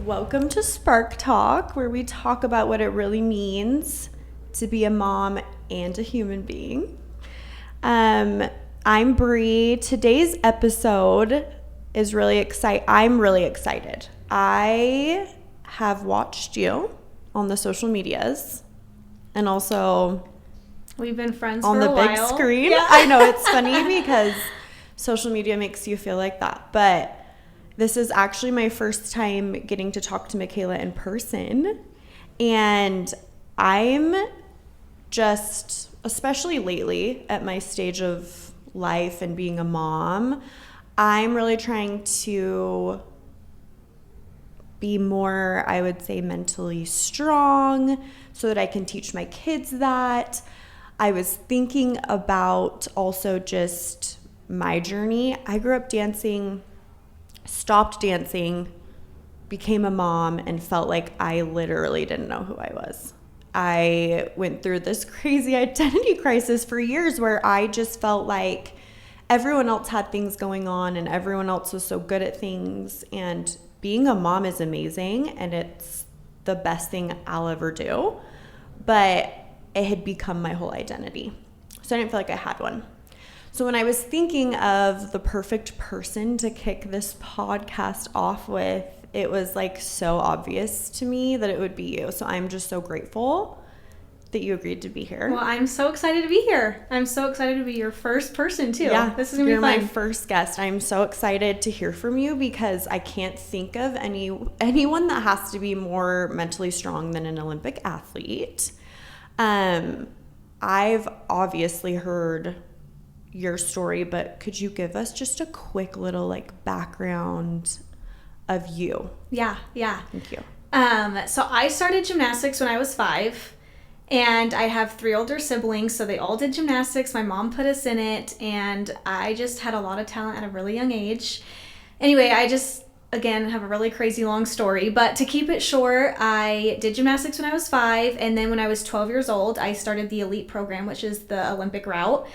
Welcome to Spark Talk, where we talk about what it really means to be a mom and a human being. I'm Bree. Today's episode is I'm really excited. I have watched you on the social medias and also we've been friends on for a while. Big screen. Yeah. I know, it's funny because social media makes you feel like that, but this is actually my first time getting to talk to MyKayla in person, and I'm just, especially lately at my stage of life and being a mom, I'm really trying to be more, I would say, mentally strong so that I can teach my kids that. I was thinking about also just my journey. I grew up dancing, stopped dancing, became a mom, and felt like I literally didn't know who I was. I went through this crazy identity crisis for years where I just felt like everyone else had things going on and everyone else was so good at things. And being a mom is amazing and it's the best thing I'll ever do. But it had become my whole identity. So I didn't feel like I had one. So when I was thinking of the perfect person to kick this podcast off with, it was like so obvious to me that it would be you. So I'm just so grateful that you agreed to be here. Well, I'm so excited to be here. I'm so excited to be your first person too. Yeah, this is gonna be fun. You're my first guest. I'm so excited to hear from you because I can't think of anyone that has to be more mentally strong than an Olympic athlete. I've obviously heard your story, but could you give us just a quick little background of you? Yeah. Thank you. So I started gymnastics when I was 5, and I have 3 older siblings, so they all did gymnastics. My mom put us in it, and I just had a lot of talent at a really young age. Anyway, I just, again, have a really crazy long story, but to keep it short, I did gymnastics when I was 5, and then when I was 12 years old, I started the elite program, which is the Olympic route.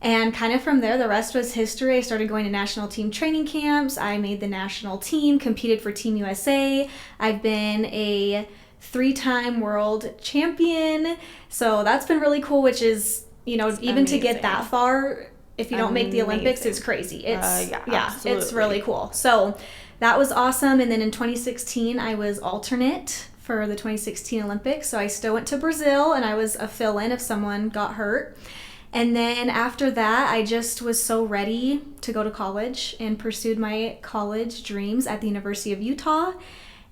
And kind of from there, the rest was history. I started going to national team training camps. I made the national team, competed for Team USA. I've been a 3-time world champion. So that's been really cool, which is, even amazing. To get that far, if you don't make the Olympics, it's crazy. It's really cool. So that was awesome. And then in 2016, I was alternate for the 2016 Olympics. So I still went to Brazil, and I was a fill-in if someone got hurt. And then after that, I just was so ready to go to college and pursued my college dreams at the University of Utah.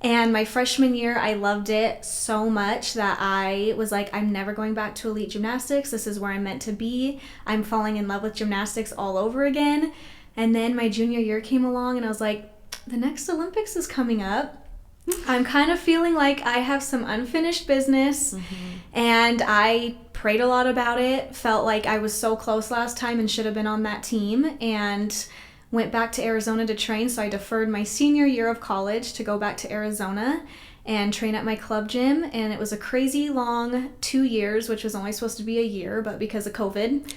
And my freshman year, I loved it so much that I was like, I'm never going back to elite gymnastics. This is where I'm meant to be. I'm falling in love with gymnastics all over again. And then my junior year came along, and I was like, the next Olympics is coming up. I'm kind of feeling like I have some unfinished business, and I prayed a lot about it, felt like I was so close last time and should have been on that team, and went back to Arizona to train. So I deferred my senior year of college to go back to Arizona and train at my club gym, and it was a crazy long 2 years, which was only supposed to be a year, but because of COVID,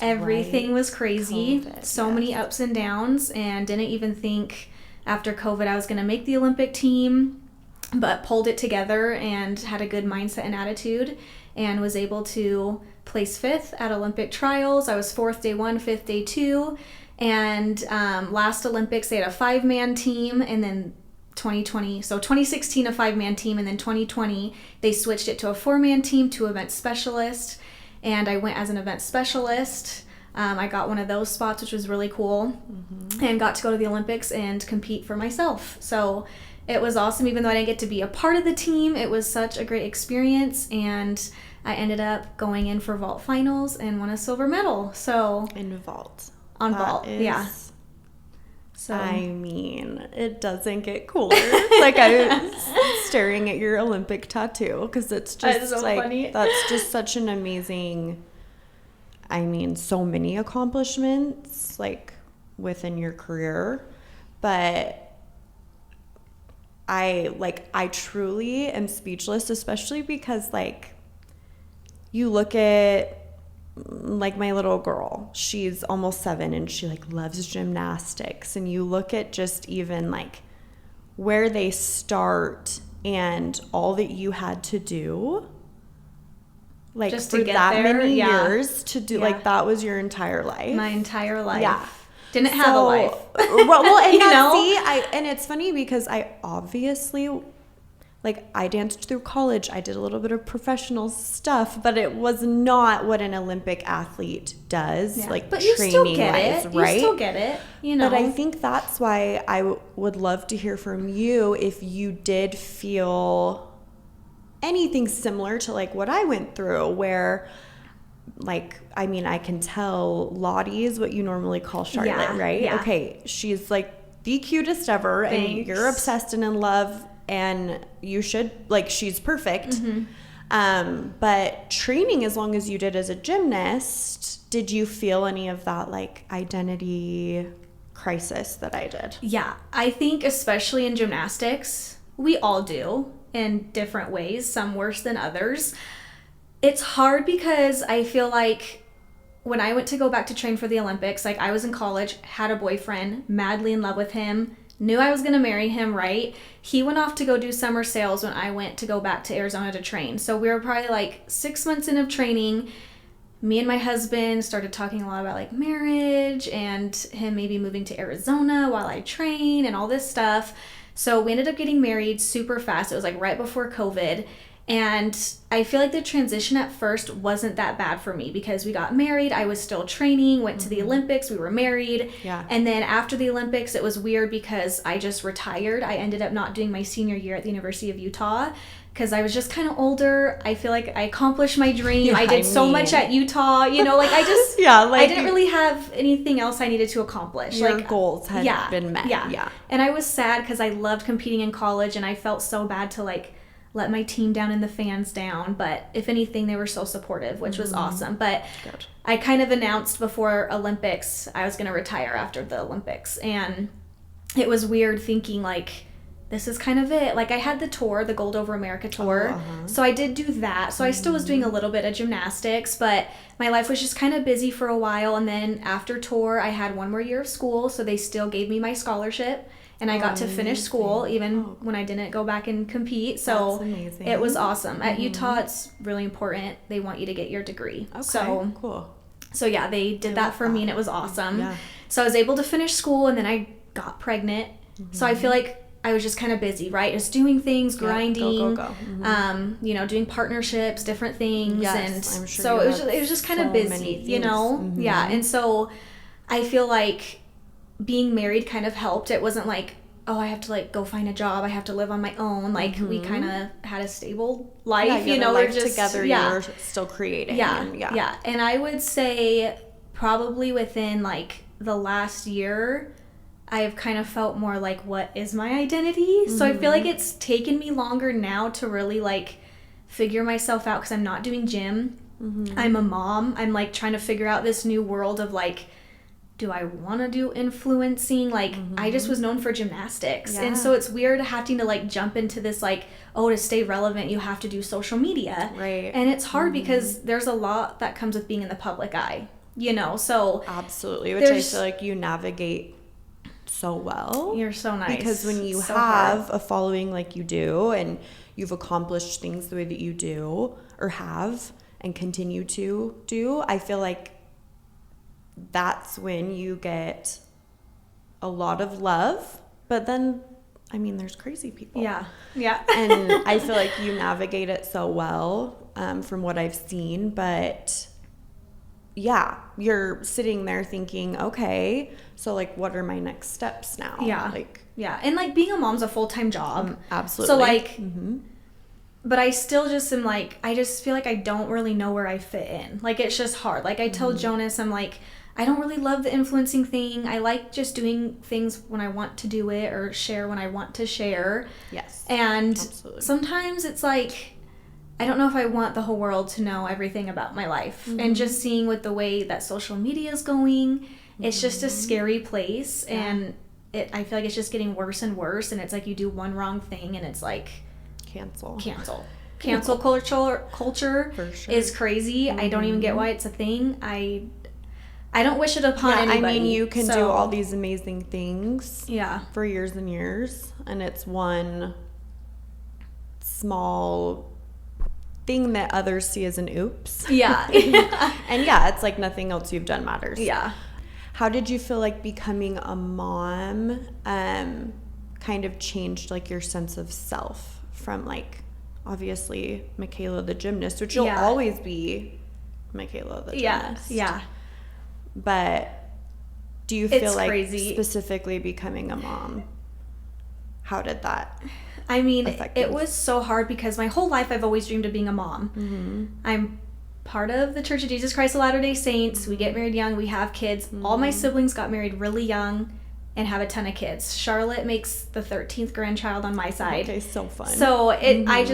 everything was crazy. Many ups and downs, and didn't even think after COVID I was going to make the Olympic team, but pulled it together and had a good mindset and attitude, and was able to place 5th at Olympic trials. I was 4th day 1, 5th day 2, and last Olympics they had a 5-man team, and then 2016 a 5-man team, and then 2020 they switched it to a 4-man team to event specialist, and I went as an event specialist. I got one of those spots, which was really cool, and got to go to the Olympics and compete for myself. So it was awesome. Even though I didn't get to be a part of the team, it was such a great experience, and I ended up going in for vault finals and won a silver medal. So in vault. On vault, yeah. So I mean, it doesn't get cooler. I was staring at your Olympic tattoo because it's just so funny. That's just such an amazing. I mean, so many accomplishments within your career, but I truly am speechless, especially because you look at my little girl, she's almost 7 and she loves gymnastics, and you look at just even where they start and all that you had to do, like, just for to get that there, many yeah. years to do, Yeah. like, that was your entire life. My entire life. Yeah. Didn't have a life. Well, and You that, know? see, and it's funny because I obviously, like, I danced through college. I did a little bit of professional stuff, but it was not what an Olympic athlete does, Yeah. like, but you still get training-wise, it. right? You still get it, you know. But I think that's why I would love to hear from you if you did feel anything similar to, like, what I went through, where, like, I mean, I can tell Lottie is what you normally call Charlotte, Yeah, right? yeah. Okay, she's, like, the cutest ever, and Thanks. you're obsessed and in love, and you should, like, she's perfect. But training as long as you did as a gymnast, did you feel any of that, like, identity crisis that I did? Yeah, I think especially in gymnastics, we all do in different ways, some worse than others. It's hard because I feel like when I went to go back to train for the Olympics, like, I was in college, had a boyfriend, madly in love with him, knew I was going to marry him, right? He went off to go do summer sales when I went to go back to Arizona to train. So we were probably like 6 months in of training. Me and my husband started talking a lot about, like, marriage and him maybe moving to Arizona while I train and all this stuff. So we ended up getting married super fast. It was like right before COVID. And I feel like the transition at first wasn't that bad for me because we got married. I was still training, went to the Olympics, we were married. Yeah. And then after the Olympics, it was weird because I just retired. I ended up not doing my senior year at the University of Utah because I was just kind of older. I feel like I accomplished my dream. Yeah, I did so much at Utah, you know, like, I just, Yeah, like, I didn't really have anything else I needed to accomplish. your Like, goals had been met. yeah. And I was sad because I loved competing in college and I felt so bad to, like, let my team down and the fans down. But if anything, they were so supportive, which was awesome. But Good. I kind of announced before Olympics I was going to retire after the Olympics. And it was weird thinking, like, this is kind of it. Like, I had the tour, the Gold Over America tour. So I did do that. So I still was doing a little bit of gymnastics, but my life was just kind of busy for a while. And then after tour, I had one more year of school. So they still gave me my scholarship. And I got to finish school even when I didn't go back and compete. So That's amazing. it was awesome. At Utah, it's really important. They want you to get your degree. Okay, So cool. So yeah, they did that for me and it was awesome. Yeah. So I was able to finish school and then I got pregnant. So I feel like I was just kind of busy, right? Just doing things, grinding, go. you know, doing partnerships, different things. Yes, and I'm sure so you it was just kind so of busy, many you know? things. Yeah. And so I feel like being married kind of helped. It wasn't like, oh, I have to, like, go find a job. I have to live on my own. Like, we kind of had a stable life, Yeah, you know, life we're just together. yeah. You're still creating. Yeah, and yeah. And I would say probably within, like, the last year, I've kind of felt more like, what is my identity? So I feel like it's taken me longer now to really, like, figure myself out because I'm not doing gym. I'm a mom. I'm, like, trying to figure out this new world of, like, do I want to do influencing? Like, I just was known for gymnastics. Yeah. And so it's weird having to, like, jump into this, like, oh, to stay relevant, you have to do social media. Right. And it's hard because there's a lot that comes with being in the public eye, you know? So Absolutely, which I feel like you navigate so well. you're so nice. Because when you So have hard. a following like you do and you've accomplished things the way that you do or have and continue to do, I feel like that's when you get a lot of love. But then, I mean, there's crazy people. Yeah. Yeah. And I feel like you navigate it so well from what I've seen. But yeah, you're sitting there thinking, okay, so, like, what are my next steps now? Yeah. Like, yeah. And, like, being a mom's a full-time job. absolutely. So, like, but I still just am, like, I just feel like I don't really know where I fit in. Like, it's just hard. Like, I tell Jonas, I'm like, I don't really love the influencing thing. I like just doing things when I want to do it or share when I want to share. Yes. And Absolutely. sometimes it's like, I don't know if I want the whole world to know everything about my life. And just seeing with the way that social media is going, it's just a scary place. Yeah. And I feel like it's just getting worse and worse. And it's like you do one wrong thing and it's like, Cancel. Cancel culture For sure. is crazy. I don't even get why it's a thing. I don't wish it upon anybody. I mean, you can do all these amazing things for years and years, and it's one small thing that others see as an oops. Yeah. And it's like nothing else you've done matters. Yeah. How did you feel like becoming a mom kind of changed like your sense of self from like obviously MyKayla the gymnast, which you'll always be MyKayla the gymnast. Yeah. But do you feel like crazy. Specifically becoming a mom, how did that I mean, affect it you? was so hard because my whole life I've always dreamed of being a mom. Mm-hmm. I'm part of the Church of Jesus Christ of Latter-day Saints. We get married young. We have kids. Mm-hmm. All my siblings got married really young and have a ton of kids. Charlotte makes the 13th grandchild on my side. Okay, so fun. So I've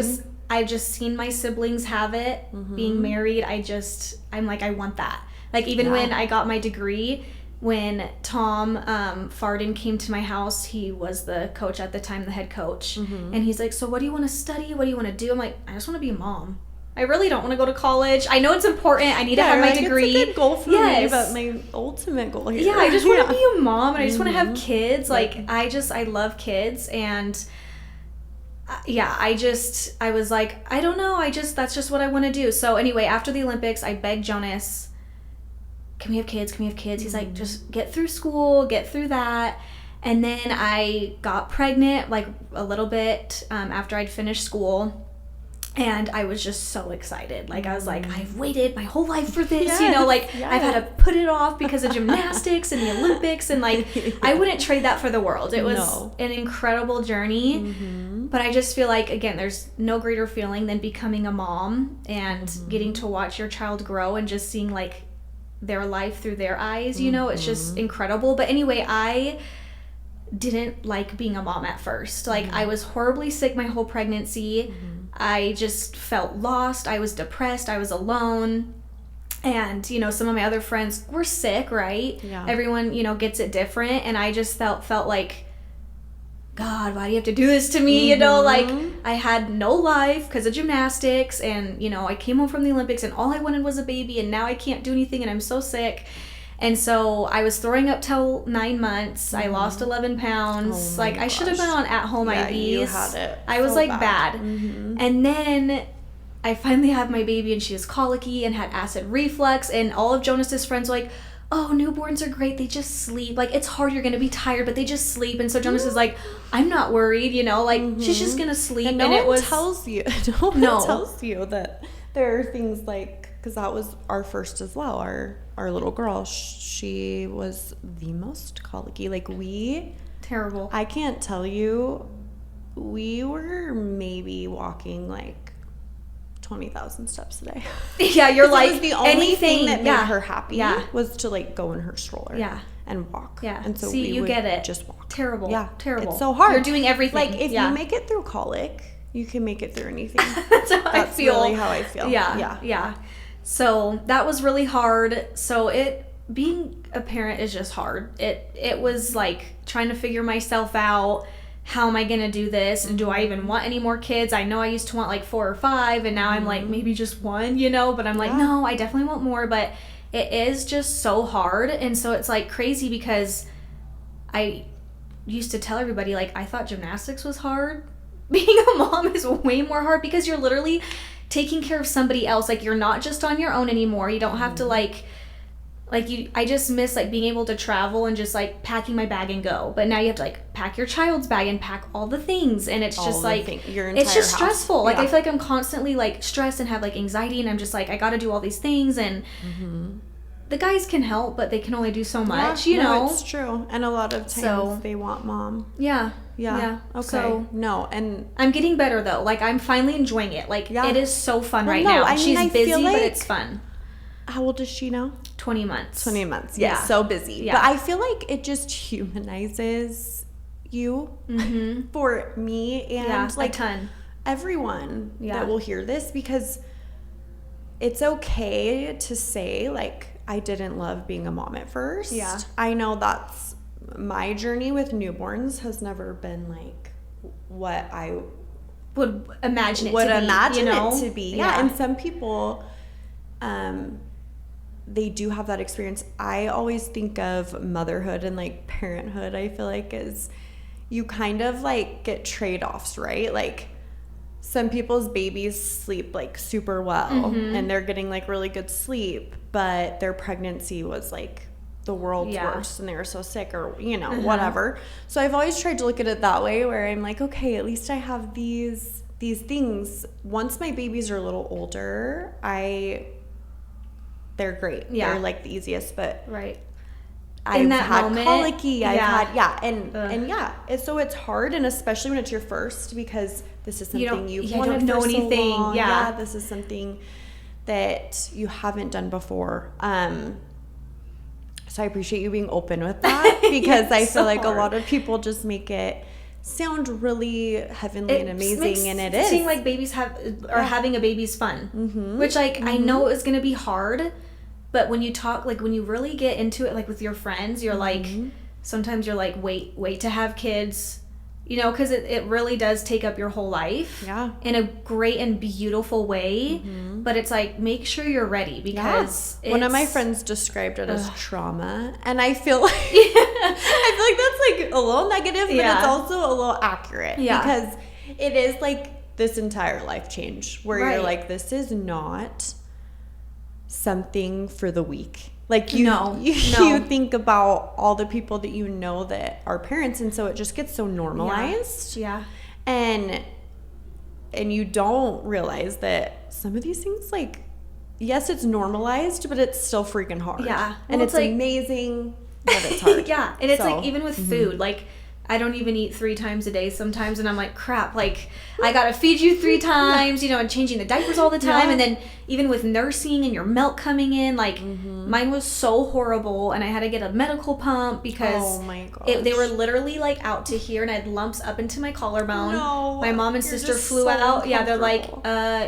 just seen my siblings have it, being married. I'm like, I want that. Like, even when I got my degree, when Tom Farden came to my house, he was the coach at the time, the head coach. Mm-hmm. And he's like, so what do you want to study? What do you want to do? I'm like, I just want to be a mom. I really don't want to go to college. I know it's important. I need to have my degree. It's a good goal for me, but my ultimate goal here. Yeah, I just want to be a mom, and I just want to have kids. Like, I love kids, and I was like, I don't know. That's just what I want to do. So anyway, after the Olympics, I begged Jonas, can we have kids? Can we have kids? He's like, just get through school, get through that. And then I got pregnant like a little bit after I'd finished school. And I was just so excited. Like, I was like, I've waited my whole life for this, I've had to put it off because of gymnastics and the Olympics. And like, I wouldn't trade that for the world. It was an incredible journey. Mm-hmm. But I just feel like, again, there's no greater feeling than becoming a mom and getting to watch your child grow and just seeing like their life through their eyes, it's just incredible. But anyway, I didn't like being a mom at first. Like, I was horribly sick my whole pregnancy. I just felt lost. I was depressed. I was alone. And, some of my other friends were sick, right? Yeah. Everyone, gets it different. And I just felt like, God, why do you have to do this to me? Like, I had no life because of gymnastics. And, I came home from the Olympics and all I wanted was a baby. And now I can't do anything and I'm so sick. And so I was throwing up till 9 months. I lost 11 pounds. I should have been on at-home IVs. You had it. I was bad. And then I finally had my baby and she was colicky and had acid reflux. And all of Jonas's friends were like, oh, newborns are great. They just sleep. Like, it's hard. You're going to be tired, but they just sleep. And so Jonas is like, I'm not worried, she's just going to sleep. And no one tells you that there are things like, because that was our first as well, our little girl, she was the most colicky. Like, terrible. I can't tell you, we were maybe walking like 20,000 steps a day. Yeah, you're like, it was the only thing that made her happy was to like go in her stroller and walk. Yeah. And so we would get it. Just walk. Terrible. Yeah. Terrible. It's so hard. You're doing everything. Like, if you make it through colic, you can make it through anything. That's really how I feel. Yeah. So that was really hard. So being a parent is just hard. It was like trying to figure myself out. How am I going to do this? And do I even want any more kids? I know I used to want like 4 or 5 and now I'm like maybe just 1, but I'm like, no, I definitely want more. But it is just so hard. And so it's like crazy because I used to tell everybody like I thought gymnastics was hard. Being a mom is way more hard because you're literally taking care of somebody else. Like, you're not just on your own anymore. You don't have to I just miss like being able to travel and just like packing my bag and go. But now you have to like pack your child's bag and pack all the things, and it's just like it's just stressful. Like, I feel like I'm constantly like stressed and have like anxiety, and I'm just like I got to do all these things, and the guys can help, but they can only do so much. No, it's true, and a lot of times they want mom. Yeah. Okay. So, no, and I'm getting better though. Like, I'm finally enjoying it. Like, it is so fun now. She's busy, but it's fun. How old is she now? 20 months. 20 months. Yeah. So busy. Yeah. But I feel like it just humanizes you for me and like a ton. Everyone that will hear this, because it's okay to say like I didn't love being a mom at first. Yeah. I know that's my journey with newborns has never been like what I would imagine it to be. Yeah. And some people they do have that experience. I always think of motherhood and like parenthood, I feel like, is you kind of like get trade-offs, right? Like some people's babies sleep like super well and they're getting like really good sleep, but their pregnancy was like the world's worst and they were so sick or, you know, whatever. So I've always tried to look at it that way, where I'm like, okay, at least I have these things. Once my babies are a little older, they're great. Yeah. They're like the easiest, but I've had colicky. I've had, and so it's hard, and especially when it's your first, because this is something you've wanted for so long. Yeah, this is something that you haven't done before. So I appreciate you being open with that, because I feel like a lot of people just make it sound really heavenly and amazing, and it is. Seeing like babies having a baby's fun, which like I know is gonna be hard, but when you talk, like when you really get into it, like with your friends, you're like, sometimes you're like, wait to have kids, you know, because it really does take up your whole life in a great and beautiful way. But it's like, make sure you're ready, because one of my friends described it as trauma, and I feel like I feel like that's like a little negative, but it's also a little accurate, because it is like this entire life change where you're like, this is not something for the weak. Like you think about all the people that you know that are parents, and so it just gets so normalized. And you don't realize that some of these things, like, yes, it's normalized, but it's still freaking hard. And it's like, amazing, but it's hard. And it's like, even with food, like, I don't even eat 3 times a day sometimes, and I'm like, crap, like, I gotta feed you 3 times, you know, and changing the diapers all the time, and then even with nursing and your milk coming in, like, mine was so horrible, and I had to get a medical pump because they were literally, like, out to here, and I had lumps up into my collarbone. My mom and sister flew out. They're like,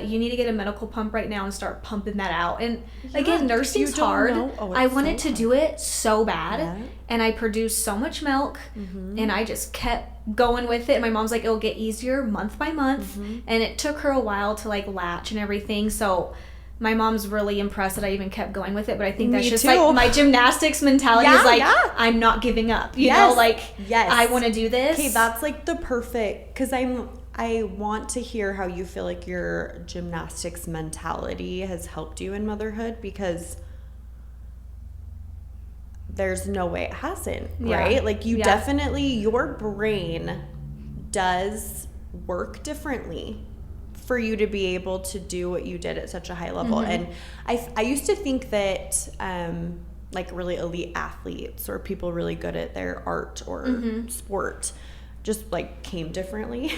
you need to get a medical pump right now and start pumping that out. And again, nursing's hard. I wanted to do it so bad, and I produced so much milk, and I just kept going with it. And my mom's like, it'll get easier month by month, and it took her a while to like latch and everything. So my mom's really impressed that I even kept going with it, but I think that's just like my gymnastics mentality is like, I'm not giving up, you know, like, I want to do this. Okay, that's like the perfect, because I want to hear how you feel like your gymnastics mentality has helped you in motherhood, because there's no way it hasn't, right? Like, you definitely, your brain does work differently for you to be able to do what you did at such a high level. And I used to think that like really elite athletes or people really good at their art or sport just like came differently.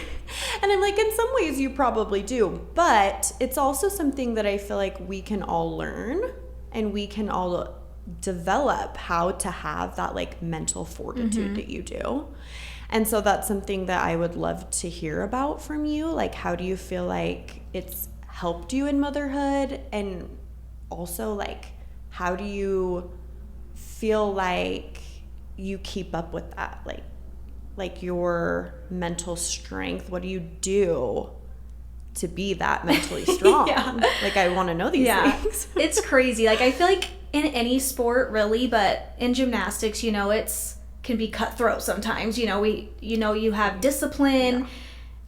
And I'm like, in some ways you probably do, but it's also something that I feel like we can all learn, and we can all develop how to have that like mental fortitude that you do. And so that's something that I would love to hear about from you. Like, how do you feel like it's helped you in motherhood? And also, like, how do you feel like you keep up with that? Like your mental strength, what do you do to be that mentally strong? Like, I want to know these things. It's crazy. Like, I feel like in any sport, really, but in gymnastics, you know, can be cutthroat sometimes. You know, you have discipline,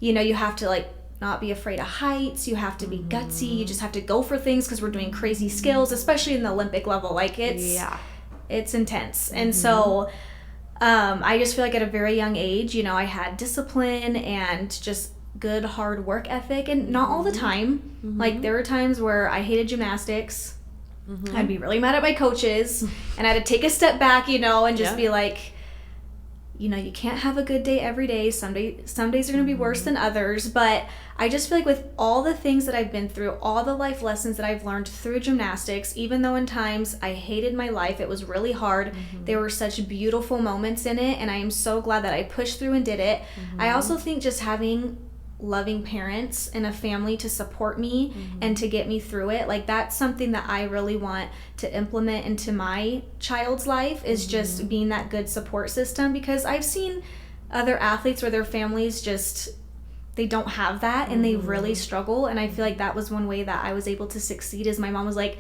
you know, you have to like not be afraid of heights, you have to be gutsy, you just have to go for things, because we're doing crazy skills, especially in the Olympic level. Like, it's intense. And so I just feel like at a very young age, you know, I had discipline and just good hard work ethic, and not all the time. Like, there were times where I hated gymnastics. I'd be really mad at my coaches, and I had to take a step back, you know, and just be like, you know, you can't have a good day every day. Some days are going to be worse than others. But I just feel like with all the things that I've been through, all the life lessons that I've learned through gymnastics, even though in times I hated my life, it was really hard, there were such beautiful moments in it, and I am so glad that I pushed through and did it. I also think just having loving parents and a family to support me and to get me through it, like, that's something that I really want to implement into my child's life, is just being that good support system, because I've seen other athletes where their families just, they don't have that, and they really struggle. And I feel like that was one way that I was able to succeed, is my mom was like,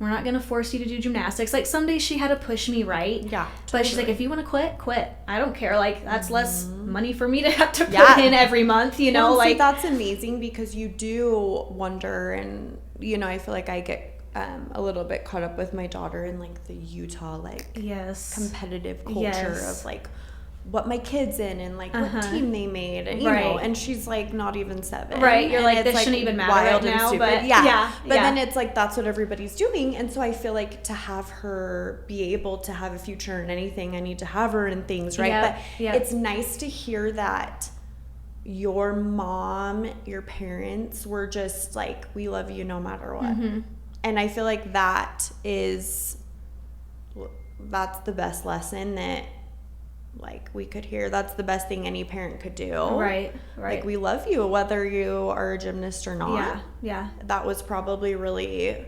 we're not going to force you to do gymnastics. Like, some days she had to push me, right? Yeah, But she's like, if you want to quit. I don't care. Like, that's less money for me to have to put in every month, you know? Well, like, see, that's amazing, because you do wonder, and, you know, I feel like I get a little bit caught up with my daughter in, like, the Utah, like, competitive culture of, like, what my kid's in and, like, what team they made, and, you know, and she's, like, not even 7. Right, you're and like, it's, this shouldn't even matter right now, but but then it's, like, that's what everybody's doing, and so I feel like to have her be able to have a future in anything, I need to have her in things, right? But it's nice to hear that your mom, your parents were just, like, we love you no matter what. And I feel like that's the best lesson that, like, we could hear. That's the best thing any parent could do. Right. Like, we love you whether you are a gymnast or not. Yeah. That was probably really,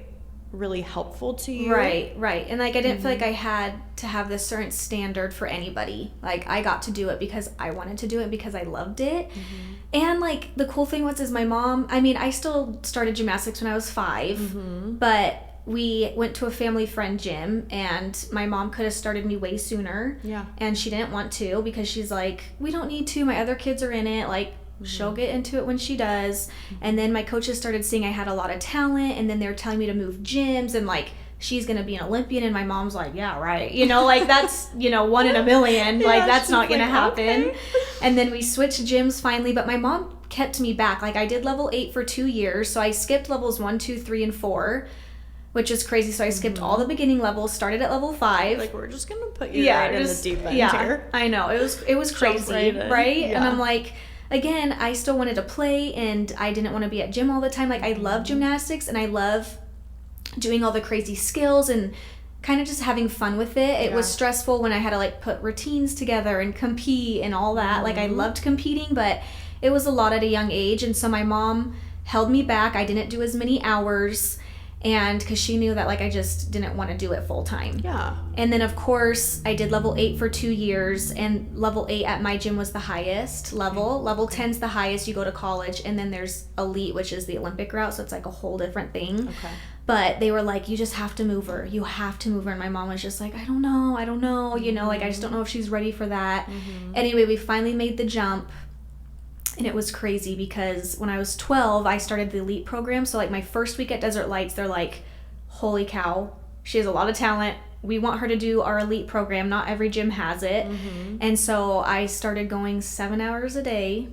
really helpful to you. Right. And, like, I didn't feel like I had to have this certain standard for anybody. Like, I got to do it because I wanted to do it, because I loved it. And, like, the cool thing is my mom, I mean, I still started gymnastics when I was 5, but we went to a family friend gym, and my mom could have started me way sooner. And she didn't want to, because she's like, we don't need to. My other kids are in it. Like, she'll get into it when she does. And then my coaches started seeing I had a lot of talent, and then they were telling me to move gyms, and, like, she's going to be an Olympian. And my mom's like, yeah, right. You know, like, that's, you know, 1 in a million. Like, that's not going to happen. Okay. And then we switched gyms finally, but my mom kept me back. Like, I did level 8 for 2 years. So I skipped levels 1, 2, 3, and 4. Which is crazy. So I skipped all the beginning levels, started at level 5. Like, we're just going to put you right in the deep end here. I know. It was crazy, right? And I'm like, again, I still wanted to play, and I didn't want to be at gym all the time. Like, I love gymnastics, and I love doing all the crazy skills and kind of just having fun with it. It was stressful when I had to, like, put routines together and compete and all that. Like, I loved competing, but it was a lot at a young age. And so my mom held me back. I didn't do as many hours. And because she knew that, like, I just didn't want to do it full time. And then, of course, I did level 8 for 2 years, and level 8 at my gym was the highest level. Level 10's the highest. You go to college, and then there's elite, which is the Olympic route, so it's like a whole different thing. But they were like, you just have to move her. You have to move her. And my mom was just like, I don't know. You know, like, I just don't know if she's ready for that. Anyway, we finally made the jump. And it was crazy, because when I was 12, I started the elite program. So, like, my first week at Desert Lights, they're like, holy cow, she has a lot of talent. We want her to do our elite program. Not every gym has it. And so I started going 7 hours a day.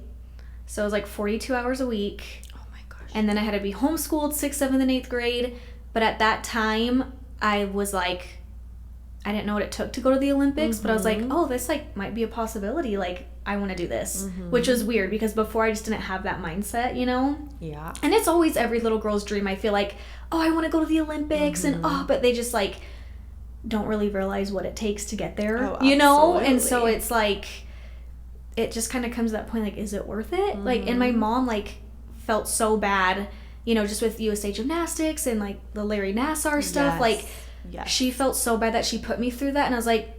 So it was like 42 hours a week. Oh my gosh. And then I had to be homeschooled 6th, 7th, and 8th grade. But at that time, I was like, I didn't know what it took to go to the Olympics. But I was like, oh, this, like, might be a possibility. Like, I want to do this, which was weird, because before I just didn't have that mindset, you know? And it's always every little girl's dream. I feel like, oh, I want to go to the Olympics, and but they just, like, don't really realize what it takes to get there, you know? And so it's like, it just kind of comes to that point, like, is it worth it? Like, and my mom, like, felt so bad, you know, just with USA Gymnastics and, like, the Larry Nassar stuff. Like, she felt so bad that she put me through that, and I was like,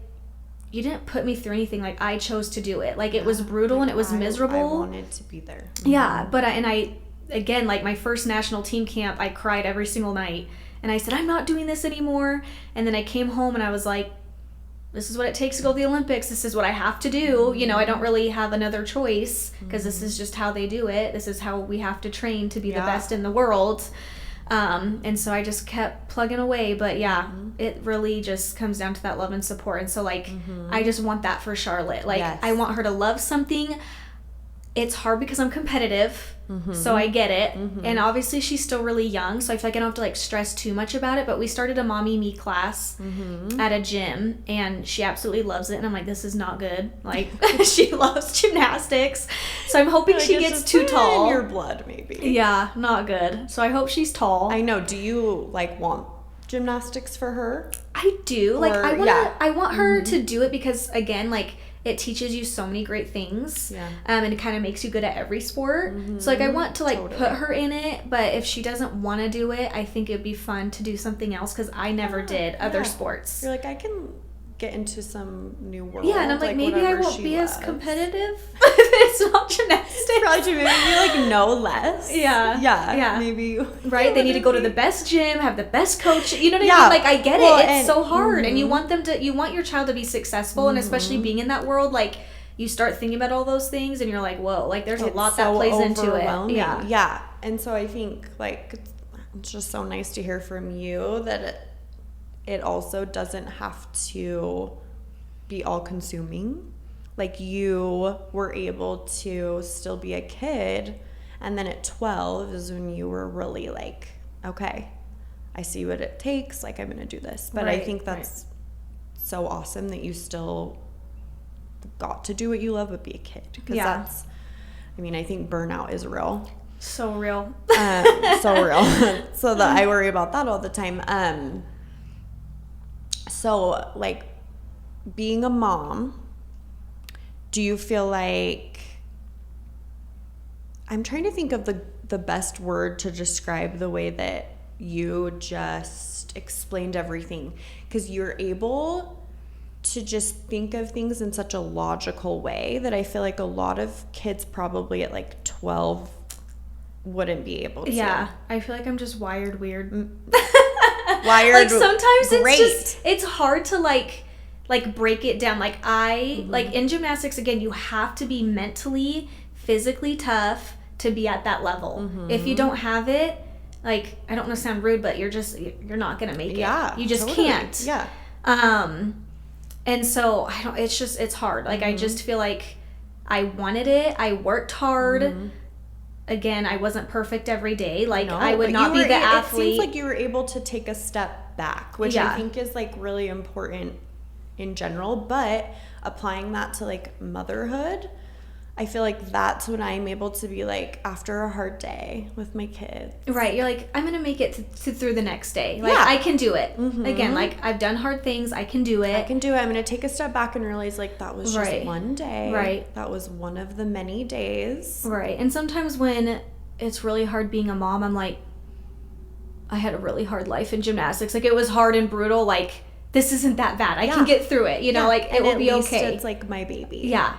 you didn't put me through anything. Like, I chose to do it. Like, it was brutal, and it was miserable. I wanted to be there. But I again, like, my first national team camp, I cried every single night, and I said, I'm not doing this anymore. And then I came home, and I was like, this is what it takes to go to the Olympics. This is what I have to do. You know, I don't really have another choice, because this is just how they do it. This is how we have to train to be the best in the world. And so I just kept plugging away, but it really just comes down to that love and support. And so, like, I just want that for Charlotte. Like, I want her to love something. It's hard because I'm competitive, so I get it. And obviously she's still really young, so I feel like I don't have to, like, stress too much about it. But we started a Mommy Me class at a gym, and she absolutely loves it. And I'm like, this is not good. Like, she loves gymnastics, so I'm hoping she gets too tall. In your blood, maybe. Yeah, not good. So I hope she's tall. I know. Do you, like, want gymnastics for her? I do. Like, I want her to do it, because, again, like, it teaches you so many great things. And it kind of makes you good at every sport. So, like, I want to, like, put her in it, but if she doesn't want to do it, I think it'd be fun to do something else, because I never did other sports. You're like, I can get into some new world. Yeah, and I'm like maybe I won't be as competitive. it's not gymnastics. Probably maybe like know less. Yeah. Maybe. Right? They need to go to the best gym, have the best coach. You know what I Yeah. mean? Like, I get Well, it. It's and- so hard. And you want your child to be successful, and especially being in that world, like, you start thinking about all those things and you're like, whoa, like there's a lot that plays into it. Yeah. And so I think like it's just so nice to hear from you that it also doesn't have to be all consuming. Like you were able to still be a kid, and then at 12 is when you were really like, okay, I see what it takes, like I'm gonna do this. But I think that's so awesome that you still got to do what you love but be a kid, because that's, I mean, I think burnout is real. So real. So real. So that I worry about that all the time. So like being a mom, do you feel like, I'm trying to think of the best word to describe the way that you just explained everything, because you're able to just think of things in such a logical way that I feel like a lot of kids probably at like 12 wouldn't be able to. Yeah, I feel like I'm just wired weird. Wired, like sometimes great. it's hard to like break it down. Like like in gymnastics, again, you have to be mentally, physically tough to be at that level. If you don't have it, like, I don't want to sound rude, but you're not gonna make it. Yeah, you just totally. can't. Yeah. And so it's hard. Like, I just feel like I wanted it. I worked hard. Again, I wasn't perfect every day. Like, no, I would not be the athlete. It seems like you were able to take a step back, which I think is like really important in general. But applying that to like motherhood, I feel like that's when I'm able to be like, after a hard day with my kids. Right. You're like, I'm going to make it through the next day. Like, I can do it. Again, like, I've done hard things. I can do it. I'm going to take a step back and realize, like, that was just one day. Right. That was one of the many days. Right. And sometimes when it's really hard being a mom, I'm like, I had a really hard life in gymnastics. Like, it was hard and brutal. Like, this isn't that bad. I can get through it. You know, like, it will be okay. It's like my baby. Yeah.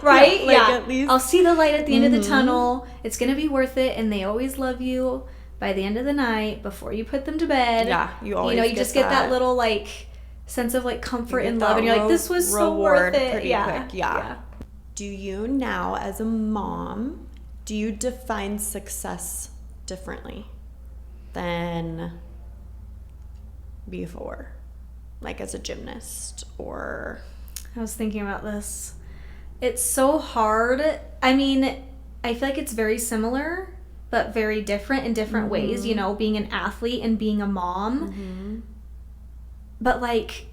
Right? Like, at least. I'll see the light at the end of the tunnel. It's going to be worth it. And they always love you by the end of the night before you put them to bed. Yeah. You just get that little, like, sense of, like, comfort and love. And you're like, this was so worth it. Pretty quick. Yeah. Do you now, as a mom, do you define success differently than before? Like as a gymnast, or... I was thinking about this. It's so hard. I mean, I feel like it's very similar, but very different in different ways, you know, being an athlete and being a mom. But, like,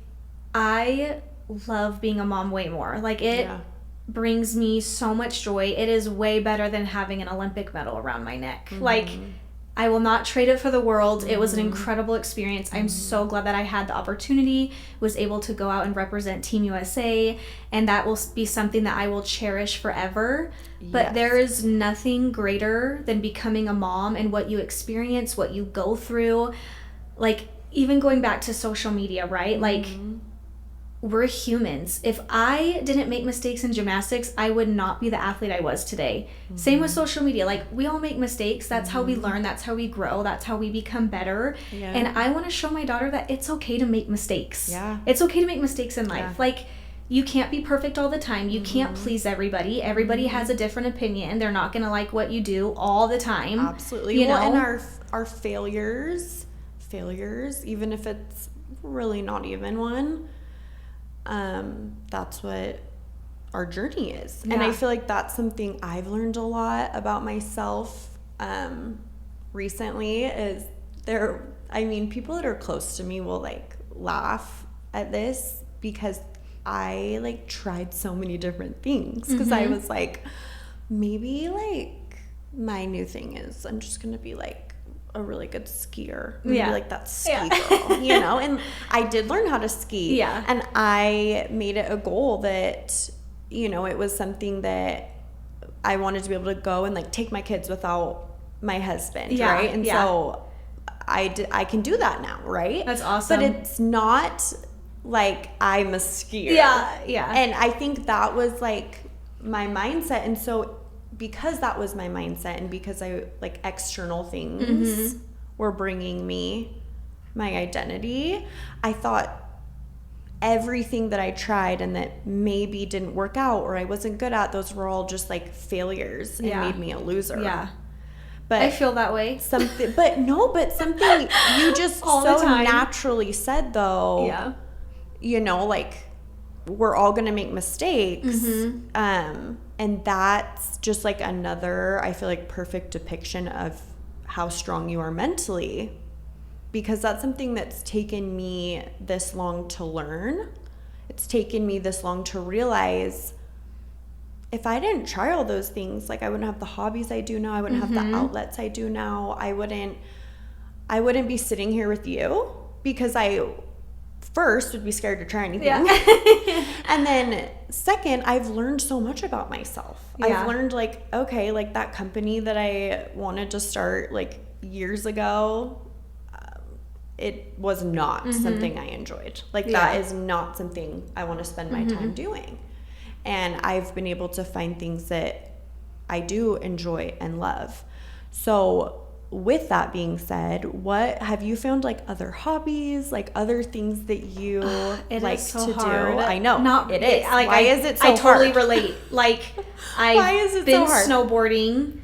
I love being a mom way more. Like, it brings me so much joy. It is way better than having an Olympic medal around my neck. Like, I will not trade it for the world. It was an incredible experience. I'm so glad that I had the opportunity, was able to go out and represent Team USA, and that will be something that I will cherish forever. But there is nothing greater than becoming a mom and what you experience, what you go through. Like, even going back to social media, right? Like, we're humans. If I didn't make mistakes in gymnastics, I would not be the athlete I was today. Same with social media. Like, we all make mistakes. That's how we learn. That's how we grow. That's how we become better. And I want to show my daughter that it's okay to make mistakes. It's okay to make mistakes in life. Like, you can't be perfect all the time. You can't please everybody. Everybody has a different opinion. They're not going to like what you do all the time. Absolutely. You know? And our failures, even if it's really not even one, that's what our journey is. And I feel like that's something I've learned a lot about myself recently. Is people that are close to me will like laugh at this, because I like tried so many different things, because I was like, maybe like my new thing is I'm just gonna be like a really good skier. Maybe like that ski girl, you know? And I did learn how to ski. And I made it a goal that, you know, it was something that I wanted to be able to go and like take my kids without my husband, right? And so I can do that now, right? That's awesome. But it's not like I'm a skier. Yeah. And I think that was like my mindset. And so because that was my mindset and because I like external things were bringing me my identity, I thought everything that I tried and that maybe didn't work out or I wasn't good at, those were all just like failures and made me a loser. Yeah. But I feel that way. Something you just all so the time. naturally said though. Yeah. You know, like we're all going to make mistakes. And that's just like another, I feel like, perfect depiction of how strong you are mentally. Because that's something that's taken me this long to learn. It's taken me this long to realize if I didn't try all those things, like I wouldn't have the hobbies I do now. I wouldn't have the outlets I do now. I wouldn't be sitting here with you because I first would be scared to try anything. Yeah. And then second, I've learned so much about myself. Yeah. I've learned like, okay, like that company that I wanted to start like years ago, it was not something I enjoyed. Like that is not something I want to spend my time doing. And I've been able to find things that I do enjoy and love. So with that being said, what have you found like other hobbies, like other things that you like so to hard. do? I know. It is. Like, why is it so hard? I totally relate. Like Why is it been so hard? snowboarding.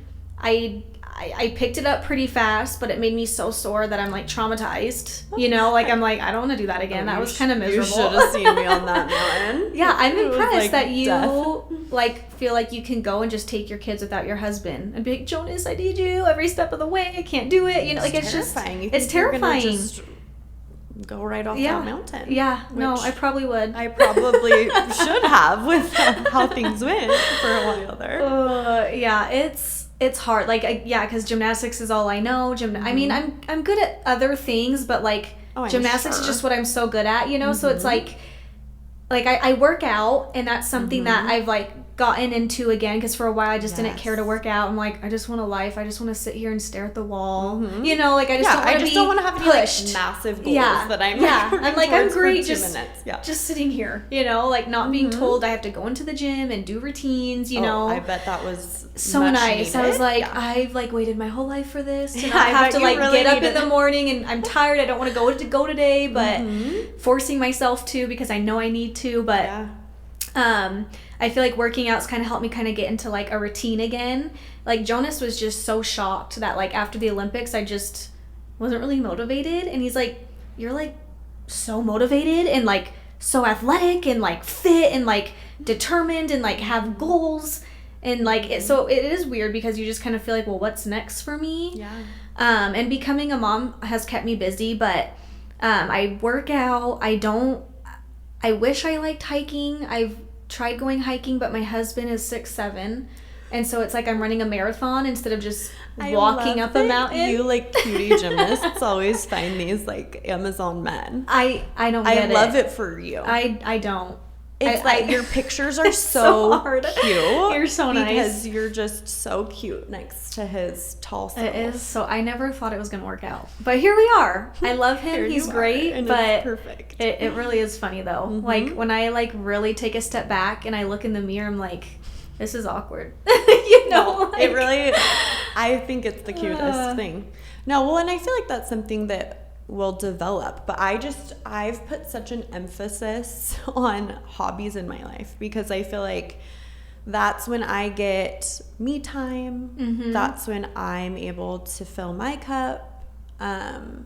I picked it up pretty fast, but it made me so sore that I'm like traumatized. You know, like I'm like, I don't want to do that again. That was kind of miserable. You should have seen me on that mountain. Yeah, I'm impressed like that you death. like feel like you can go and just take your kids without your husband and be like, Jonas, I need you every step of the way. I can't do it. You know, like it's terrifying. just it's terrifying. Just go right off that mountain. Yeah, no, I probably would. I probably should have with how things went for a while there. Yeah, it's hard. Like, because gymnastics is all I know. I mean, I'm good at other things, but like gymnastics is just what I'm so good at, you know. So it's like I work out, and that's something that I've like gotten into again because for a while I just didn't care to work out. I'm like, I just want a life. I just want to sit here and stare at the wall. You know, like I just don't want to have pushed. Any, like, massive goals that I'm I'm like, I'm great just sitting here, you know, like not being told I have to go into the gym and do routines, you know. I bet that was so nice. Needed. I was like, I've like waited my whole life for this to not have to like really get up in the morning and I'm tired. I don't want to go today, but forcing myself to because I know I need to, but I feel like working out's kind of helped me kind of get into like a routine again. Like Jonas was just so shocked that like after the Olympics I just wasn't really motivated, and he's like, you're like so motivated and like so athletic and like fit and like determined and like have goals and like so it is weird because you just kind of feel like, well, what's next for me? And becoming a mom has kept me busy, but I work out. I wish I liked hiking. I've tried going hiking, but my husband is 6'7", and so it's like I'm running a marathon instead of just walking up a mountain. You like cutie gymnasts always find these like Amazon men. I don't get it. I love it for you. I don't. It's like your pictures are so cute. You're so nice. Because you're just so cute next to his tall self. It is. So I never thought it was going to work out. But here we are. I love him. He's great. And but it's perfect. It really is funny though. Like when I like really take a step back and I look in the mirror, I'm like, this is awkward. You know? It really, I think it's the cutest thing. No, well, and I feel like that's something that will develop, but I've put such an emphasis on hobbies in my life because I feel like that's when I get me time. That's when I'm able to fill my cup, and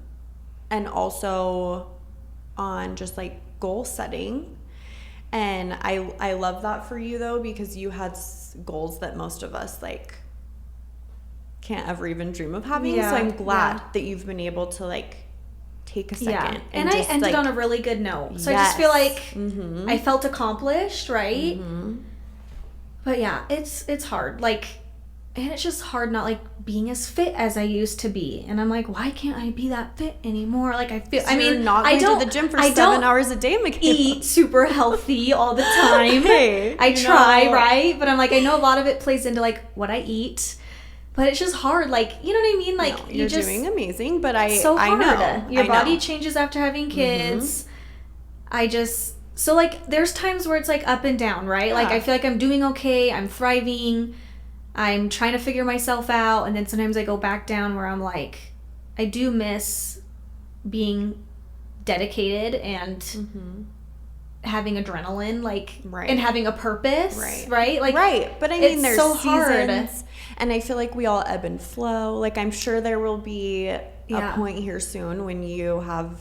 also on just like goal setting. And I love that for you though, because you had goals that most of us like can't ever even dream of having. So I'm glad that you've been able to like take a second. And I ended on a really good note. So I just feel like I felt accomplished, right? But yeah, it's hard. Like, and it's just hard not like being as fit as I used to be. And I'm like, why can't I be that fit anymore? Like I feel, I mean, not going to the gym for 7 hours a day, MyKayla. Eat super healthy all the time. I try, right? But I'm like, I know a lot of it plays into like what I eat. But it's just hard, like, you know what I mean? Like, no, you're doing amazing, but I know. Your body changes after having kids. I just, So, like, there's times where it's, like, up and down, right? Yeah. Like, I feel like I'm doing okay. I'm thriving. I'm trying to figure myself out. And then sometimes I go back down where I'm, like, I do miss being dedicated and having adrenaline, like, and having a purpose, right? Like, right. But I mean, there's so seasons, and I feel like we all ebb and flow. Like, I'm sure there will be a point here soon when you have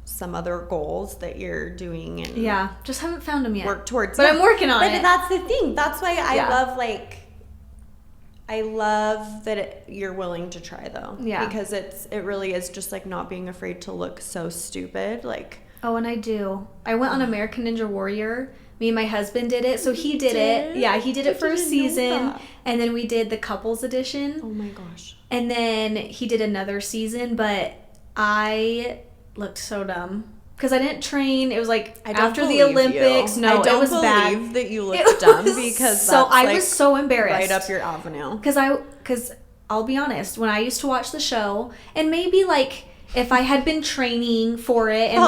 some other goals that you're doing and just haven't found them yet. Work towards, but I'm working on it. But that's the thing. That's why I love that you're willing to try, though. Yeah. Because it really is just, like, not being afraid to look so stupid. Like, oh, and I went on American Ninja Warrior. Me and my husband did it. So he did it. Yeah, he did it for a season. And then we did the couples edition. Oh, my gosh. And then he did another season. But I looked so dumb. Because I didn't train. It was like after the Olympics. No, it was bad. I don't believe that you looked dumb because I was so embarrassed. Right up your avenue. Because I'll be honest, when I used to watch the show, and maybe like if I had been training for it and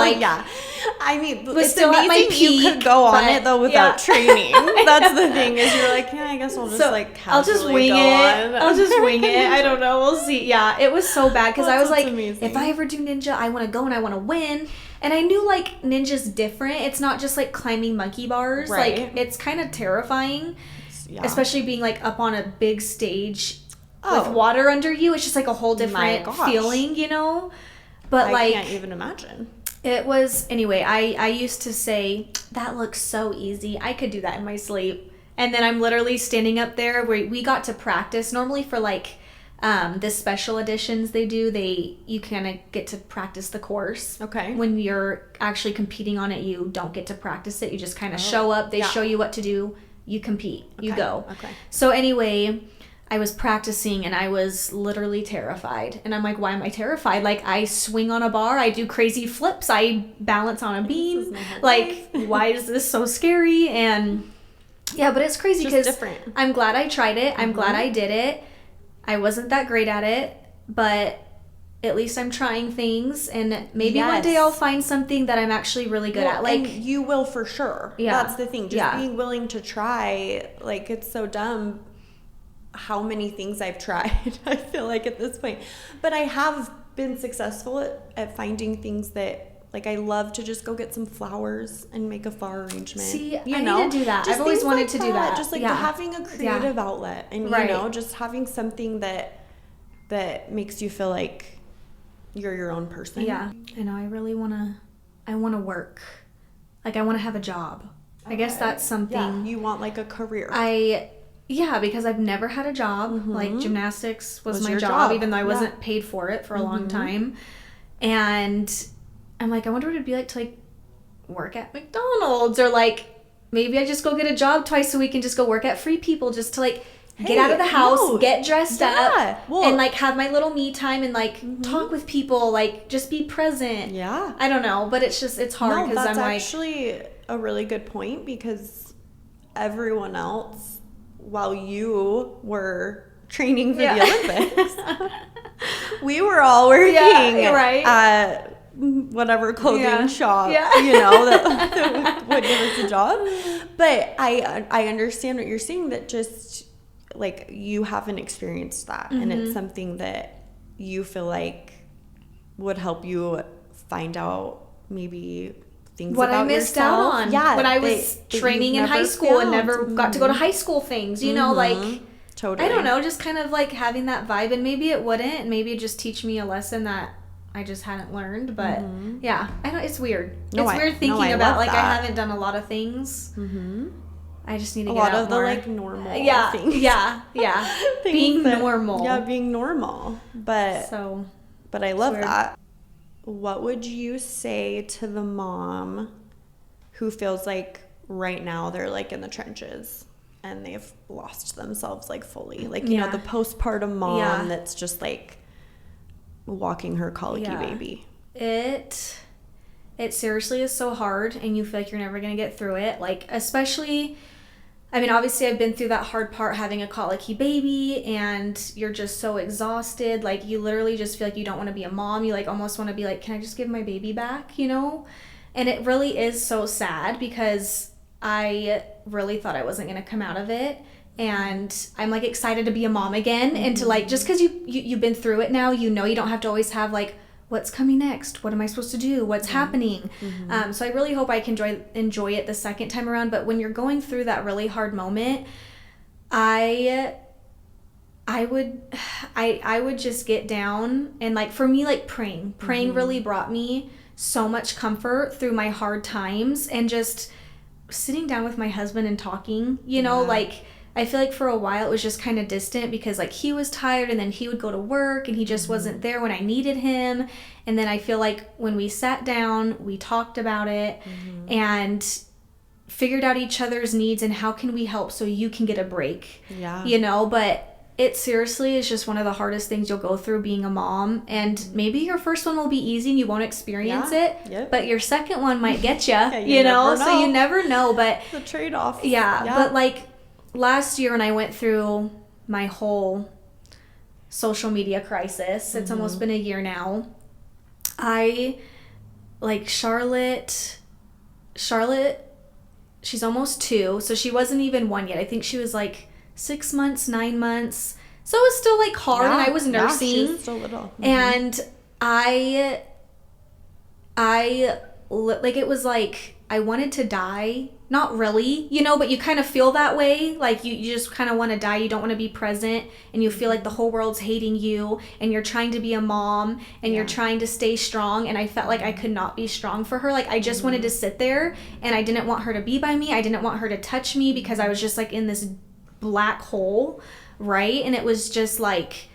I mean, was it's still at my peak, you could go on it though without training. That's the thing is you're like, I guess I'll just I'll just wing it. I'll just wing it. I don't know. We'll see. Yeah, it was so bad because I was like, amazing. If I ever do ninja, I want to go and I want to win. And I knew, like, ninja's different. It's not just, like, climbing monkey bars. Right. Like, it's kind of terrifying. Yeah. Especially being, like, up on a big stage with water under you. It's just, like, a whole different feeling, you know? But, I can't even imagine. It was... Anyway, I used to say, that looks so easy. I could do that in my sleep. And then I'm literally standing up there where we got to practice. Normally for, like... the special editions they do, you kind of get to practice the course. Okay. When you're actually competing on it, you don't get to practice it. You just kind of show up. They show you what to do. You compete. You go. Okay. So anyway, I was practicing and I was literally terrified. And I'm like, why am I terrified? Like, I swing on a bar. I do crazy flips. I balance on a beam. Like, why is this so scary? And yeah, but it's crazy because I'm glad I tried it. I'm glad I did it. I wasn't that great at it, but at least I'm trying things, and maybe one day I'll find something that I'm actually really good at. Like, and you will for sure. Yeah. That's the thing. Just being willing to try. Like, it's so dumb how many things I've tried, I feel like, at this point. But I have been successful at finding things that... Like, I love to just go get some flowers and make a flower arrangement. See, I need to do that. I've always wanted to do that. Just, like, having a creative outlet. And, you know, just having something that makes you feel like you're your own person. Yeah. I know. I really want to work. Like, I want to have a job. Okay. I guess that's something. Yeah, you want, like, a career. Because I've never had a job. Mm-hmm. Like, gymnastics was my job, even though I wasn't paid for it for a long time. And... I'm like, I wonder what it'd be like to, like, work at McDonald's, or, like, maybe I just go get a job twice a week and just go work at Free People just to, like, get out of the house, get dressed up, and, like, have my little me time and, like, talk with people, like, just be present. Yeah. I don't know, but it's hard because I'm like... that's actually a really good point, because everyone else, while you were training for the Olympics, we were all working at whatever clothing shop, you know, that would give us a job. But I understand what you're saying, that just, like, you haven't experienced that. And it's something that you feel like would help you find out maybe things what about I missed yourself. out on when I was training in high school and never got to go to high school things, you know, like... Totally. I don't know, just kind of, like, having that vibe. And maybe it wouldn't. Maybe it just teach me a lesson that I just hadn't learned, but I don't. It's weird. It's weird thinking about, like, I haven't done a lot of things. I just need to get out more. A lot of the, like, normal things. Being normal. Yeah, being normal. But I love that. What would you say to the mom who feels like right now they're, like, in the trenches and they've lost themselves, like, fully? Like, you know, the postpartum mom that's just, like, walking her colicky baby. It seriously is so hard, and you feel like you're never going to get through it. Like, especially, I mean, obviously I've been through that hard part, having a colicky baby, and you're just so exhausted. Like, you literally just feel like you don't want to be a mom. You, like, almost want to be like, can I just give my baby back, you know? And it really is so sad because I really thought I wasn't going to come out of it. And I'm like excited to be a mom again and to like, just because you've been through it now, you don't have to always have like, what's coming next? What am I supposed to do? What's happening? So I really hope I can enjoy it the second time around. But when you're going through that really hard moment, I would just get down and like, for me, like praying really brought me so much comfort through my hard times, and just sitting down with my husband and talking, like I feel like for a while it was just kind of distant because like he was tired and then he would go to work and he just wasn't there when I needed him. And then I feel like when we sat down, we talked about it and figured out each other's needs and how can we help so you can get a break. But it seriously is just one of the hardest things you'll go through being a mom. And maybe your first one will be easy and you won't experience it, but your second one might get you, so you never know. But the trade-off. But like last year when I went through my whole social media crisis, it's almost been a year now. I like Charlotte, she's almost 2, so she wasn't even 1 yet. I think she was like 6 months, 9 months. So it was still like hard, and I was nursing. She was still little. And I like, it was like I wanted to die. Not really, but you kind of feel that way. Like you just kind of want to die. You don't want to be present, and you feel like the whole world's hating you, and you're trying to be a mom, and you're trying to stay strong. And I felt like I could not be strong for her. Like I just wanted to sit there, and I didn't want her to be by me. I didn't want her to touch me because I was just like in this black hole, right? And it was just like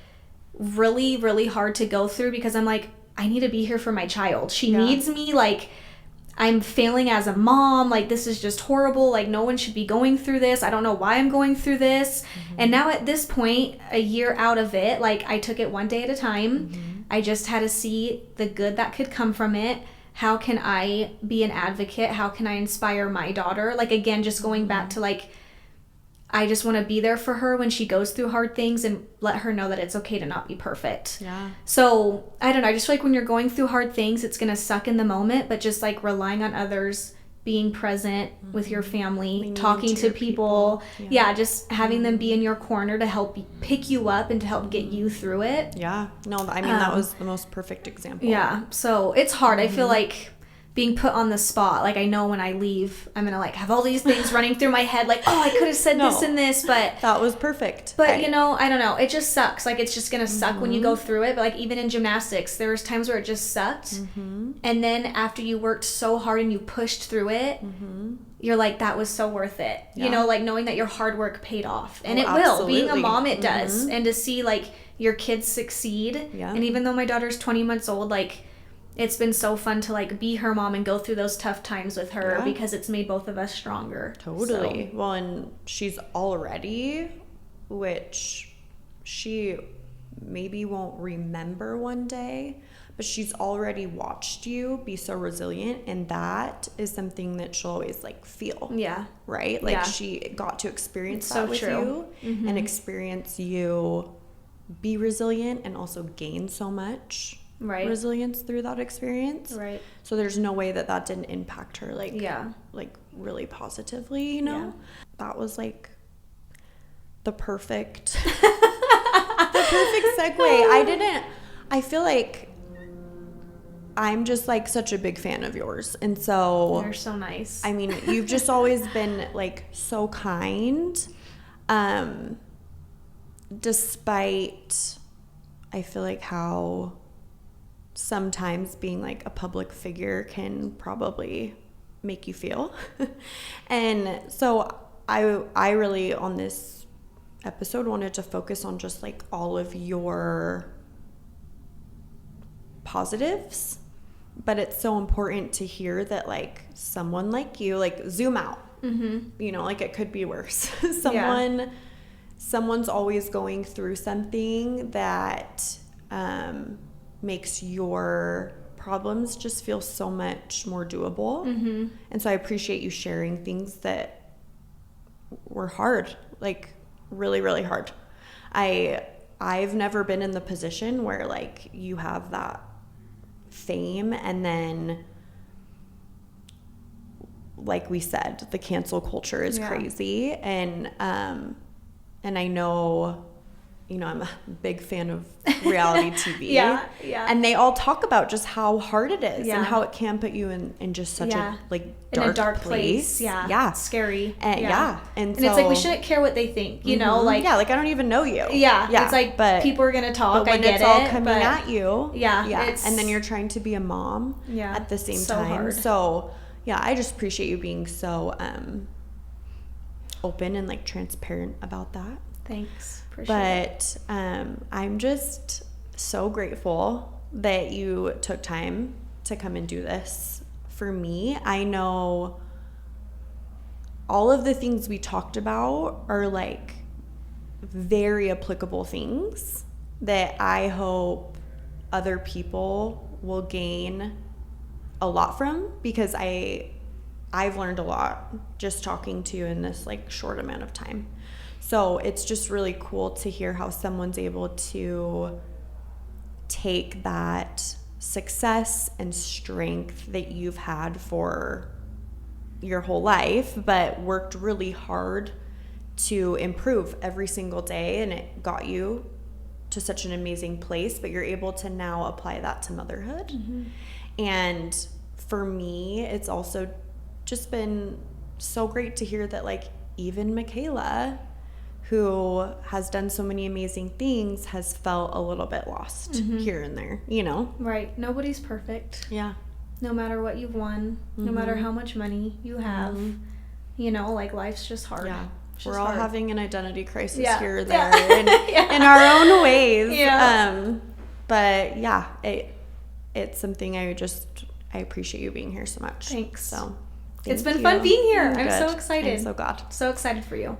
really, really hard to go through because I'm like, I need to be here for my child. She needs me. Like, I'm failing as a mom. Like, this is just horrible. Like, no one should be going through this. I don't know why I'm going through this. And now at this point, a year out of it, like, I took it one day at a time. I just had to see the good that could come from it. How can I be an advocate? How can I inspire my daughter? Like, again, just going back to like, I just want to be there for her when she goes through hard things and let her know that it's okay to not be perfect. So, I don't know. I just feel like when you're going through hard things, it's going to suck in the moment, but just like relying on others, being present with your family, talking to people. Just having them be in your corner to help pick you up and to help get you through it. No, I mean, that was the most perfect example. So it's hard. I feel like being put on the spot, like I know when I leave, I'm gonna like have all these things running through my head, like, oh, I could have said this and this, but that was perfect. But I don't know, it just sucks. Like it's just gonna suck when you go through it. But like even in gymnastics, there was times where it just sucked, and then after you worked so hard and you pushed through it, you're like, that was so worth it. Like knowing that your hard work paid off, and it will. Being a mom, it does, and to see like your kids succeed, and even though my daughter's 20 months old, like, it's been so fun to like be her mom and go through those tough times with her because it's made both of us stronger. Totally. So. Well, and she's already, which she maybe won't remember one day, but she's already watched you be so resilient, and that is something that she'll always like feel. Right? Like she got to experience that with you and experience you be resilient and also gain so much resilience through that experience. So there's no way that didn't impact her like really positively, That was like the perfect the perfect segue. I feel like I'm just like such a big fan of yours, and so you're so nice. I mean, you've just always been like so kind, despite I feel like how sometimes being like a public figure can probably make you feel. And so I really on this episode wanted to focus on just like all of your positives, but it's so important to hear that like someone like you, like zoom out, like it could be worse. Someone's always going through something that makes your problems just feel so much more doable. And so I appreciate you sharing things that were hard, like really, really hard. I've never been in the position where like you have that fame and then like we said, the cancel culture is crazy. And I know, you know, I'm a big fan of reality TV. Yeah. And they all talk about just how hard it is and how it can put you in just such a dark place. Yeah. Scary. And And so, it's like, we shouldn't care what they think, you know, like. Yeah, like I don't even know you. Yeah. It's like, but people are going to talk. But when I get it's all it, coming but, at you. Yeah. And then you're trying to be a mom at the same so time. Hard. So, yeah, I just appreciate you being so open and like transparent about that. Thanks. Appreciate it. I'm just so grateful that you took time to come and do this for me. I know all of the things we talked about are like very applicable things that I hope other people will gain a lot from, because I've learned a lot just talking to you in this like short amount of time. So it's just really cool to hear how someone's able to take that success and strength that you've had for your whole life, but worked really hard to improve every single day, and it got you to such an amazing place, but you're able to now apply that to motherhood. Mm-hmm. And for me, it's also just been so great to hear that like even MyKayla, who has done so many amazing things, has felt a little bit lost here and there, you know? Right. Nobody's perfect. Yeah. No matter what you've won, no matter how much money you have, you know, like life's just hard. Yeah. It's We're just all hard. having an identity crisis here or there Yeah. in our own ways. Yeah. But yeah, it's something I appreciate you being here so much. Thanks. So it's been fun being here. I'm Good. so excited. I'm so glad. So excited for you.